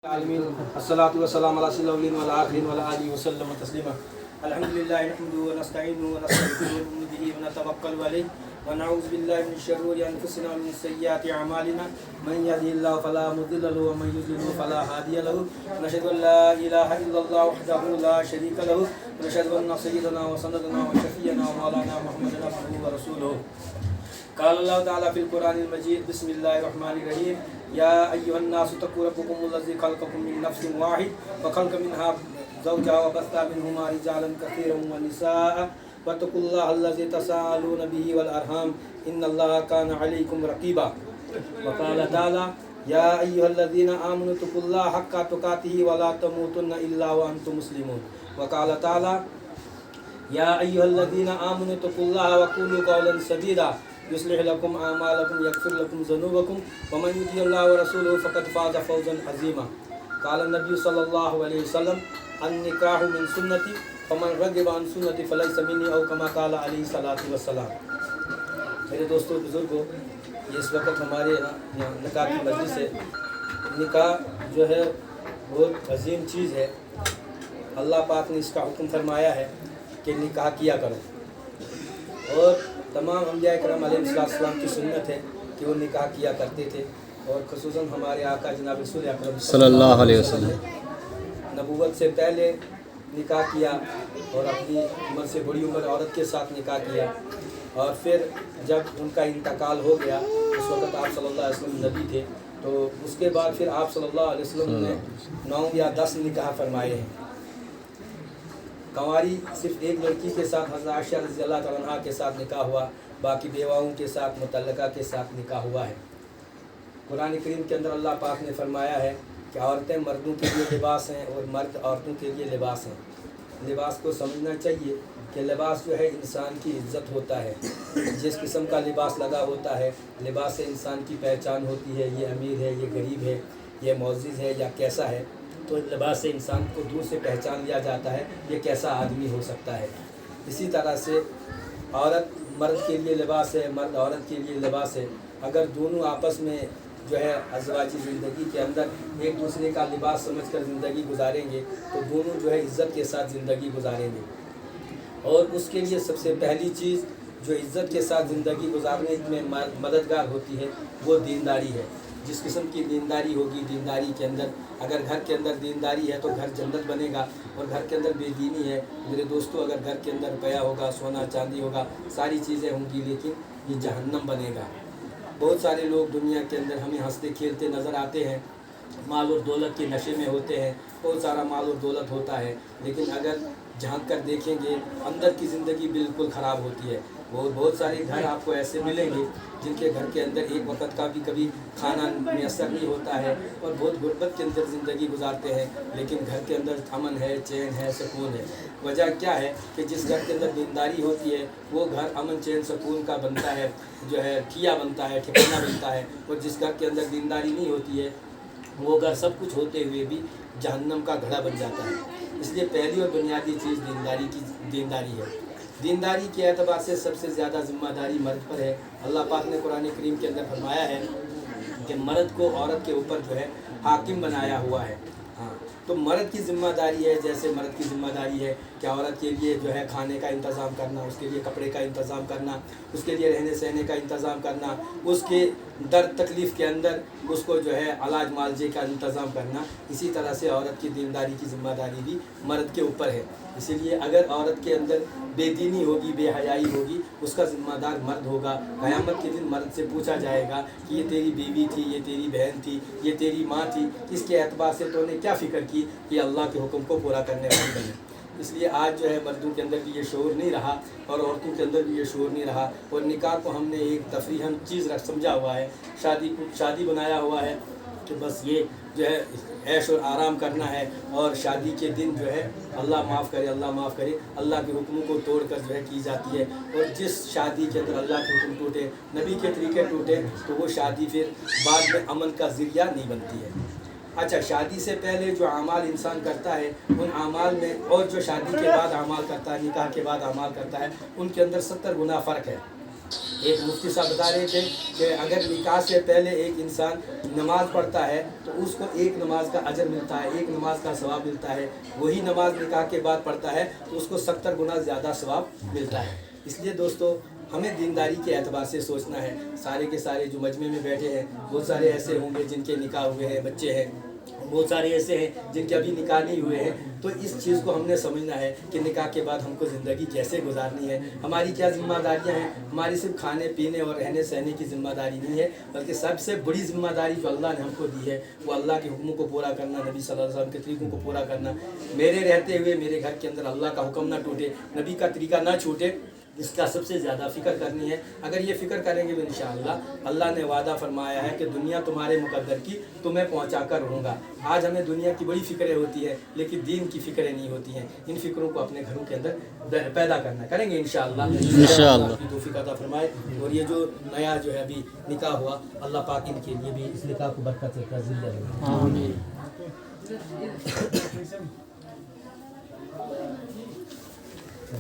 العالمین الصلاۃ والسلام علی سیدنا الاولین والآخرین وعلی آلہ وسلم تسلیما الحمدللہ نحمده ونستعینه ونستغفره ونؤمن به ونتوکل علیہ ونعوذ باللہ من شرور انفسنا ومن سیئات اعمالنا من یهده اللہ فلا مضل له ومن یضلل فلا هادی له ونشهد ان لا الہ الا اللہ وحدہ لا شریک له ونشهد ان سیدنا وسندنا وشفیعنا ومولانا محمدا عبدہ ورسولہ قال اللہ تعالیٰ فی القرآن المجید بسم اللہ الرحمن الرحیم یا ایھا الناس اتقوا ربکم الذی خلقکم من نفس واحد وخلق منها زوجها وبث منهما رجالا کثیرا ونساء واتقوا اللہ الذی تساءلون به والارحام ان اللہ کان علیکم رقیبا وقال تعالیٰ یا ایھا الذین آمنوا اتقوا اللہ حق تقاتہ ولا تموتن الا وانتم مسلمون وقال تعالیٰ یا ایھا الذین آمنوا اتقوا اللہ وقولوا قولا سدیدا یصلح لکم اعمالکم یغفر لکم ذنوبکم ومن یطع اللہ ورسولہ فقد فاز فوزا عظیما قال النبی صلی اللہ علیہ وسلم النکاح من سنتی فمن رغب عن سنتی فلیس منی او کما قال علیہ الصلوۃ والسلام۔ میرے دوستوں بزرگوں، اس وقت ہمارے یہاں نکاح کی مجلس ہے۔ نکاح جو ہے بہت عظیم چیز ہے۔ اللہ پاک نے اس کا حکم فرمایا ہے کہ نکاح کیا کرو، اور تمام انبیاء کرام علیہ السلام کی سنت ہے کہ وہ نکاح کیا کرتے تھے، اور خصوصاً ہمارے آقا جناب رسول اکرم صلی اللہ علیہ وسلم نبوت سے پہلے نکاح کیا، اور اپنی عمر سے بڑی عمر عورت کے ساتھ نکاح کیا، اور پھر جب ان کا انتقال ہو گیا، اس وقت آپ صلی اللہ علیہ وسلم نبی تھے، تو اس کے بعد پھر آپ صلی اللہ علیہ وسلم نے 9 یا 10 نکاح فرمائے ہیں۔ کنواری صرف ایک لڑکی کے ساتھ حضرت عائشہ رضی اللہ تعالیٰ عنہا کے ساتھ نکاح ہوا، باقی بیواؤں کے ساتھ مطلقہ کے ساتھ نکاح ہوا ہے۔ قرآن کریم کے اندر اللہ پاک نے فرمایا ہے کہ عورتیں مردوں کے لیے لباس ہیں اور مرد عورتوں کے لیے لباس ہیں۔ لباس کو سمجھنا چاہیے کہ لباس جو ہے انسان کی عزت ہوتا ہے۔ جس قسم کا لباس لگا ہوتا ہے، لباس سے انسان کی پہچان ہوتی ہے، یہ امیر ہے، یہ غریب ہے، یہ معزز ہے یا کیسا ہے۔ تو لباس سے انسان کو دور سے پہچان لیا جاتا ہے یہ کیسا آدمی ہو سکتا ہے۔ اسی طرح سے عورت مرد کے لیے لباس ہے، مرد عورت کے لیے لباس ہے۔ اگر دونوں آپس میں جو ہے ازواجی زندگی کے اندر ایک دوسرے کا لباس سمجھ کر زندگی گزاریں گے تو دونوں جو ہے عزت کے ساتھ زندگی گزاریں گے۔ اور اس کے لیے سب سے پہلی چیز جو عزت کے ساتھ زندگی گزارنے میں مددگار ہوتی ہے وہ دینداری ہے۔ جس قسم کی دینداری ہوگی، دینداری کے اندر اگر گھر کے اندر دینداری ہے تو گھر جنت بنے گا، اور گھر کے اندر بے دینی ہے میرے دوستوں، اگر گھر کے اندر روپیہ ہوگا، سونا چاندی ہوگا، ساری چیزیں ہوں گی، لیکن یہ جہنم بنے گا۔ بہت سارے لوگ دنیا کے اندر ہمیں ہنستے کھیلتے نظر آتے ہیں، مال اور دولت کے نشے میں ہوتے ہیں، بہت سارا مال اور دولت ہوتا ہے، لیکن اگر جھانک کر دیکھیں گے اندر کی زندگی بالکل خراب ہوتی ہے۔ بہت سارے گھر آپ کو ایسے ملیں گے جن کے گھر کے اندر ایک وقت کا بھی کبھی کھانا میسر نہیں ہوتا ہے، اور بہت غربت کے اندر زندگی گزارتے ہیں، لیکن گھر کے اندر امن ہے، چین ہے، سکون ہے۔ وجہ کیا ہے کہ جس گھر کے اندر دینداری ہوتی ہے وہ گھر امن چین سکون کا بنتا ہے، جو ہے ٹھیا بنتا ہے، ٹھکانہ بنتا ہے، اور جس گھر کے اندر دینداری نہیں ہوتی ہے وہ گھر سب کچھ ہوتے ہوئے بھی جہنم کا گھڑا بن جاتا ہے۔ اس لیے پہلی اور بنیادی چیز دینداری ہے۔ دینداری کے اعتبار سے سب سے زیادہ ذمہ داری مرد پر ہے۔ اللہ پاک نے قرآن کریم کے اندر فرمایا ہے کہ مرد کو عورت کے اوپر جو ہے حاکم بنایا ہوا ہے۔ ہاں، تو مرد کی ذمہ داری ہے، جیسے مرد کی ذمہ داری ہے کہ عورت کے لیے جو ہے کھانے کا انتظام کرنا، اس کے لیے کپڑے کا انتظام کرنا، اس کے لیے رہنے سہنے کا انتظام کرنا، اس کے درد تکلیف کے اندر اس کو جو ہے علاج معالجے کا انتظام کرنا، اسی طرح سے عورت کی دینداری کی ذمہ داری بھی مرد کے اوپر ہے۔ اسی لیے اگر عورت کے اندر بے دینی ہوگی، بے حیائی ہوگی، اس کا ذمہ دار مرد ہوگا۔ قیامت کے دن مرد سے پوچھا جائے گا کہ یہ تیری بیوی تھی، یہ تیری بہن تھی، یہ تیری ماں تھی، اس کے اعتبار سے تو نے کیا فکر کی کہ اللہ کے حکم کو پورا کرنے والی بنے۔ اس لیے آج جو ہے مردوں کے اندر بھی یہ شعور نہیں رہا، اور عورتوں کے اندر بھی یہ شعور نہیں رہا، اور نکاح کو ہم نے ایک تفریحاً چیز سمجھا ہوا ہے، شادی بنایا ہوا ہے کہ بس یہ جو ہے عیش اور آرام کرنا ہے، اور شادی کے دن جو ہے اللہ معاف کرے، اللہ معاف کرے، اللہ کے حکموں کو توڑ کر جو ہے کی جاتی ہے۔ اور جس شادی کے اندر اللہ کے حکم ٹوٹے، نبی کے طریقے ٹوٹے، تو وہ شادی پھر بعد میں امن کا ذریعہ نہیں بنتی ہے۔ اچھا، شادی سے پہلے جو اعمال انسان کرتا ہے ان اعمال میں، اور جو شادی کے بعد اعمال کرتا ہے، نکاح کے بعد اعمال کرتا ہے، ان کے اندر 70 گنا فرق ہے۔ ایک مفتی صاحب بتا رہے تھے کہ اگر نکاح سے پہلے ایک انسان نماز پڑھتا ہے تو اس کو ایک نماز کا اجر ملتا ہے، ایک نماز کا ثواب ملتا ہے، وہی نماز نکاح کے بعد پڑھتا ہے تو اس کو 70 گنا زیادہ ثواب ملتا ہے۔ اس لیے دوستو ہمیں دینداری کے اعتبار سے سوچنا ہے۔ سارے کے سارے جو مجمع میں بیٹھے ہیں بہت سارے ایسے ہوں گے جن کے نکاح ہوئے ہیں، بچے ہیں، بہت سارے ایسے ہیں جن کے ابھی نکاح نہیں ہوئے ہیں، تو اس چیز کو ہم نے سمجھنا ہے کہ نکاح کے بعد ہم کو زندگی کیسے گزارنی ہے، ہماری کیا ذمہ داریاں ہیں۔ ہماری صرف کھانے پینے اور رہنے سہنے کی ذمہ داری نہیں ہے، بلکہ سب سے بڑی ذمہ داری جو اللہ نے ہم کو دی ہے وہ اللہ کے حکموں کو پورا کرنا، نبی صلی اللہ علیہ وسلم کے طریقوں کو پورا کرنا۔ میرے رہتے ہوئے میرے گھر کے اندر اللہ کا حکم نہ ٹوٹے، نبی کا طریقہ نہ چھوٹے، اس کا سب سے زیادہ فکر کرنی ہے۔ اگر یہ فکر کریں گے تو انشاءاللہ اللہ نے وعدہ فرمایا ہے کہ دنیا تمہارے مقدر کی تمہیں پہنچا کر رہوں گا۔ آج ہمیں دنیا کی بڑی فکریں ہوتی ہے لیکن دین کی فکریں نہیں ہوتی ہیں۔ ان فکروں کو اپنے گھروں کے اندر پیدا کرنا کریں گے انشاءاللہ۔ اللہ کی توفیق عطا فرمائے۔ اور یہ جو نیا جو ہے ابھی نکاح ہوا، اللہ پاک ان کے لیے بھی اس نکاح کو برکت سے آمین۔